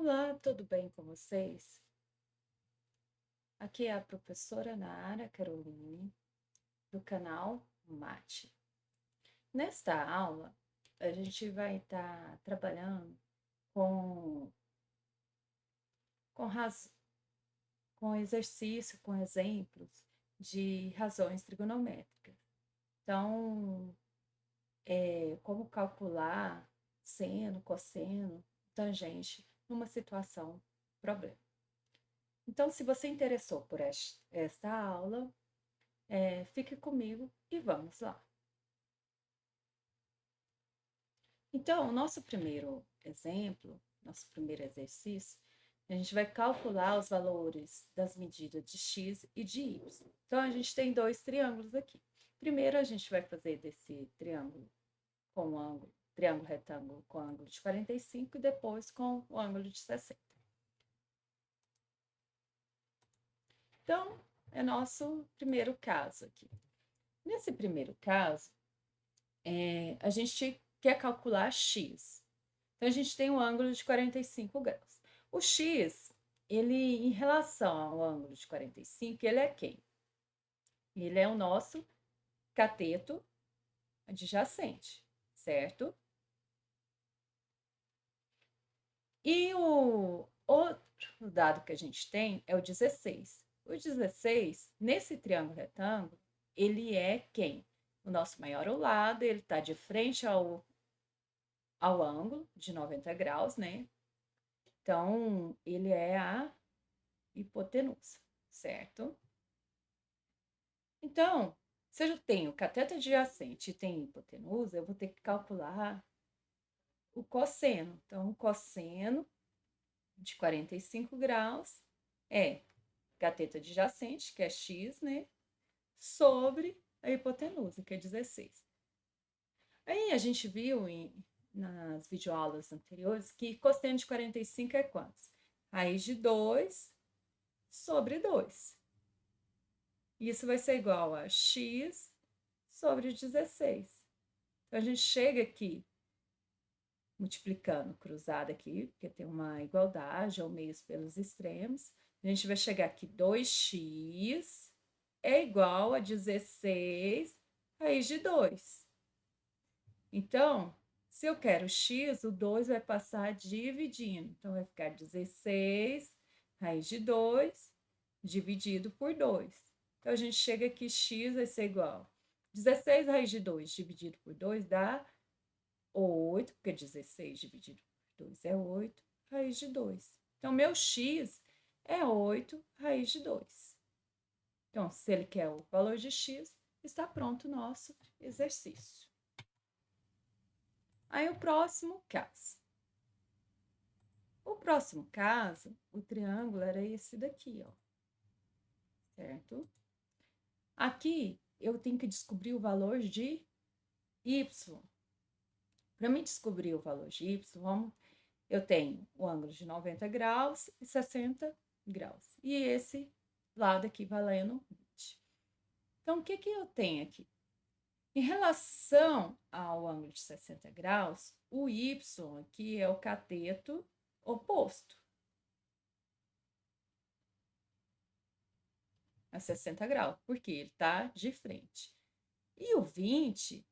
Olá, tudo bem com vocês? Aqui é a professora Nara Caroline, do canal Mate. Nesta aula, a gente vai estar trabalhando com, com, raz, com exercício, com exemplos de razões trigonométricas. Então, como calcular seno, cosseno, tangente numa situação problema. Então, se você interessou por esta aula, fique comigo e vamos lá. Então, o nosso primeiro exemplo, nosso primeiro exercício, a gente vai calcular os valores das medidas de x e de y. Então, a gente tem dois triângulos aqui. Primeiro, a gente vai fazer desse triângulo com ângulo, triângulo retângulo com ângulo de 45 e depois com o ângulo de 60. Então, é nosso primeiro caso aqui. Nesse primeiro caso, a gente quer calcular x. Então, a gente tem um ângulo de 45 graus. O x, ele, em relação ao ângulo de 45, ele é quem? Ele é o nosso cateto adjacente, certo? E o outro dado que a gente tem é o 16. O 16, nesse triângulo retângulo, ele é quem? O nosso maior lado, ele está de frente ao ângulo de 90 graus, né? Então, ele é a hipotenusa, certo? Então, se eu tenho cateto adjacente e tenho hipotenusa, eu vou ter que calcular o cosseno. Então, o cosseno de 45 graus é cateto adjacente, que é x, né? Sobre a hipotenusa, que é 16. Aí a gente viu nas videoaulas anteriores que cosseno de 45 é quantos? Raiz de 2 sobre 2. Isso vai ser igual a x sobre 16. Então, a gente chega aqui, multiplicando cruzado aqui, porque tem uma igualdade, ou meios pelos extremos. A gente vai chegar aqui, 2x é igual a 16 raiz de 2. Então, se eu quero x, o 2 vai passar dividindo. Então, vai ficar 16 raiz de 2 dividido por 2. Então, a gente chega aqui, x vai ser igual. 16 raiz de 2 dividido por 2 dá 8, porque 16 dividido por 2 é 8, raiz de 2. Então, meu x é 8 raiz de 2. Então, se ele quer o valor de x, está pronto o nosso exercício. Aí, o próximo caso. O próximo caso, o triângulo era esse daqui, ó. Certo? Aqui, eu tenho que descobrir o valor de y. Para me descobrir o valor de y, eu tenho o ângulo de 90 graus e 60 graus. E esse lado aqui valendo 20. Então, o que eu tenho aqui? Em relação ao ângulo de 60 graus, o y aqui é o cateto oposto a 60 graus, porque ele está de frente. E o 20,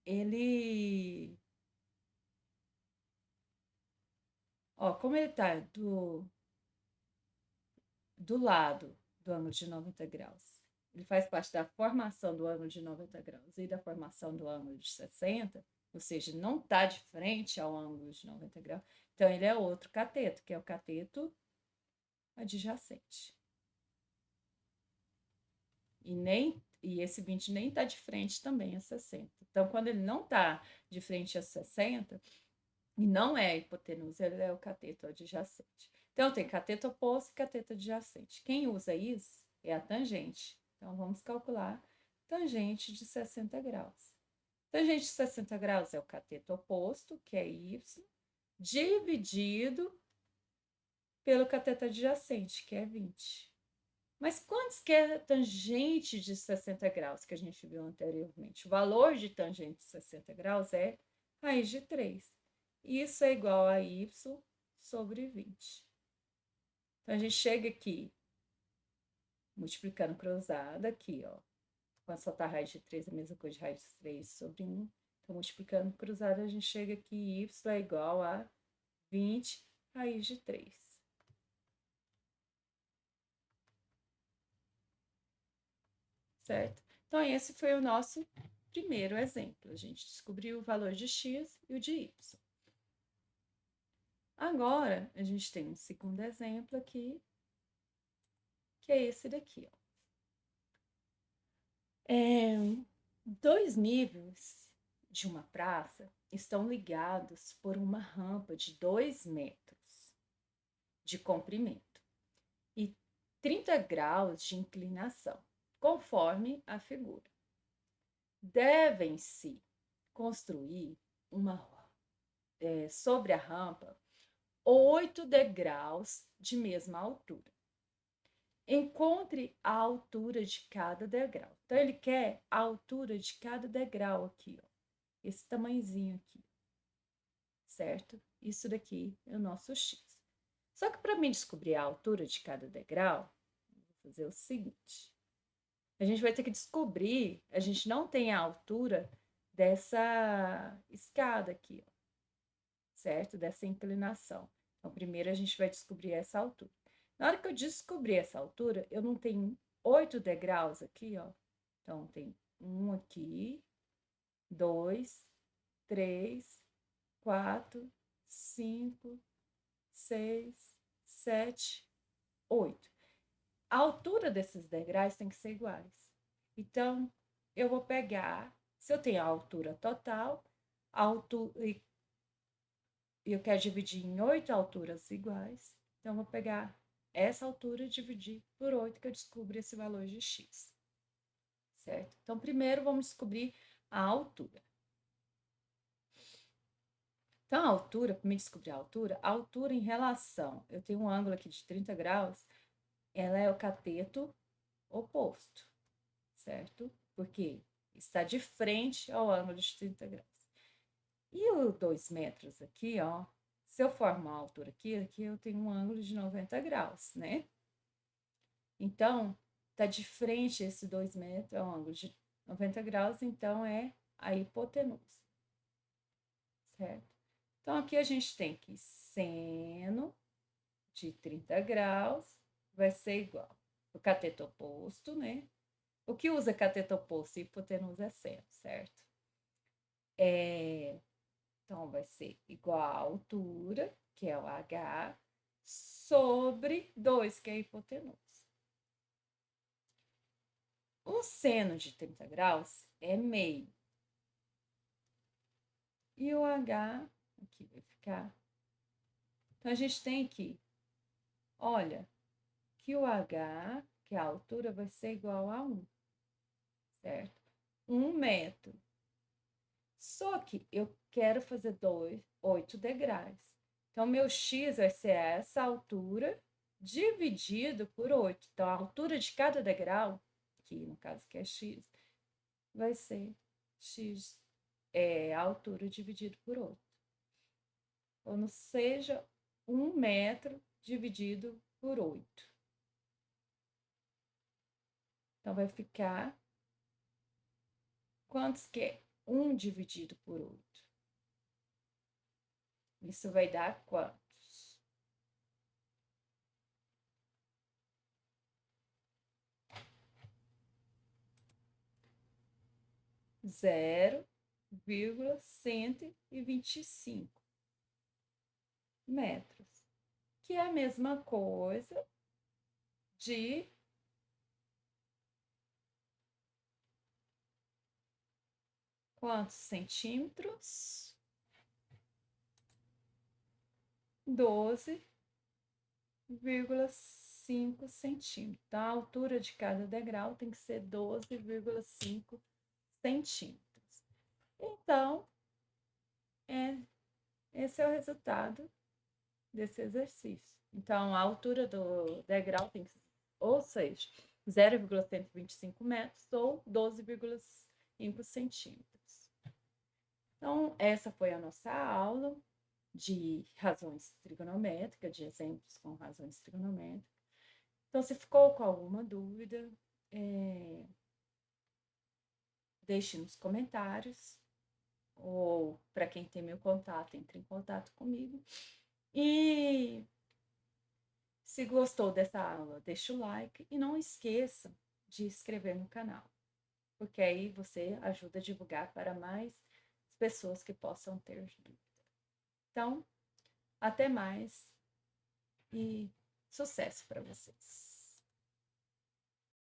ele... Ó, como ele está do lado do ângulo de 90 graus, ele faz parte da formação do ângulo de 90 graus e da formação do ângulo de 60, ou seja, não está de frente ao ângulo de 90 graus, então ele é outro cateto, que é o cateto adjacente. E esse 20 nem está de frente também a 60. Então, quando ele não está de frente a 60, e não é a hipotenusa, ele é o cateto adjacente. Então, tem cateto oposto e cateto adjacente. Quem usa isso é a tangente. Então, vamos calcular tangente de 60 graus. Tangente de 60 graus é o cateto oposto, que é y, dividido pelo cateto adjacente, que é 20. Mas quantos que é tangente de 60 graus que a gente viu anteriormente? O valor de tangente de 60 graus é raiz de 3. Isso é igual a y sobre 20. Então, a gente chega aqui, multiplicando cruzado, aqui, ó. Quando soltar raiz de 3, a mesma coisa de raiz de 3 sobre 1. Então, multiplicando cruzado, a gente chega aqui, y é igual a 20 raiz de 3. Certo? Então, esse foi o nosso primeiro exemplo. A gente descobriu o valor de x e o de y. Agora, a gente tem um segundo exemplo aqui, que é esse daqui, ó. Dois níveis de uma praça estão ligados por uma rampa de 2 metros de comprimento e 30 graus de inclinação, conforme a figura. Devem-se construir sobre a rampa 8 degraus de mesma altura. Encontre a altura de cada degrau. Então, ele quer a altura de cada degrau aqui, ó. Esse tamanhozinho aqui, certo? Isso daqui é o nosso x. Só que para mim descobrir a altura de cada degrau, vou fazer o seguinte. A gente vai ter que descobrir, a gente não tem a altura dessa escada aqui, ó, certo? Dessa inclinação. Então, primeiro a gente vai descobrir essa altura. Na hora que eu descobrir essa altura, eu não tenho 8 degraus aqui, ó. Então, tem um aqui, 2, 3, 4, 5, 6, 7, 8. A altura desses degraus tem que ser iguais. Então, eu vou pegar, se eu tenho a altura total, e eu quero dividir em 8 alturas iguais, então, eu vou pegar essa altura e dividir por 8, que eu descubro esse valor de x. Certo? Então, primeiro, vamos descobrir a altura. Então, a altura, para me descobrir a altura em relação, eu tenho um ângulo aqui de 30 graus, ela é o cateto oposto, certo? Porque está de frente ao ângulo de 30 graus. E o 2 metros aqui, ó, se eu formar uma altura aqui eu tenho um ângulo de 90 graus, né? Então, tá de frente esse 2 metros, é um ângulo de 90 graus, então é a hipotenusa, certo? Então, aqui a gente tem que seno de 30 graus vai ser igual o cateto oposto, né? O que usa cateto oposto e hipotenusa é seno, certo? Então, vai ser igual à altura, que é o H, sobre 2, que é a hipotenusa. O seno de 30 graus é meio. E o H, aqui vai ficar. Então, a gente tem que, olha, que o H, que a altura vai ser igual a 1, certo? 1 metro. Só que eu quero fazer 8 degraus. Então, meu x vai ser essa altura dividido por 8. Então, a altura de cada degrau, que no caso que é x, vai ser x, a altura dividido por 8. Ou não seja, 1 metro dividido por 8. Então, vai ficar quantos que é 1 dividido por 8? Isso vai dar quantos? 0,125 metros, que é a mesma coisa de quantos centímetros? 12,5 centímetros. Então, a altura de cada degrau tem que ser 12,5 centímetros. Então, esse é o resultado desse exercício. Então, a altura do degrau tem que ser, ou seja, 0,125 metros ou 12,5 centímetros. Então, essa foi a nossa aula. de razões trigonométricas, de exemplos com razões trigonométricas. Então, se ficou com alguma dúvida, deixe nos comentários, ou para quem tem meu contato, entre em contato comigo. E se gostou dessa aula, deixa o like e não esqueça de inscrever no canal, porque aí você ajuda a divulgar para mais pessoas que possam ter dúvida. Então, até mais e sucesso para vocês!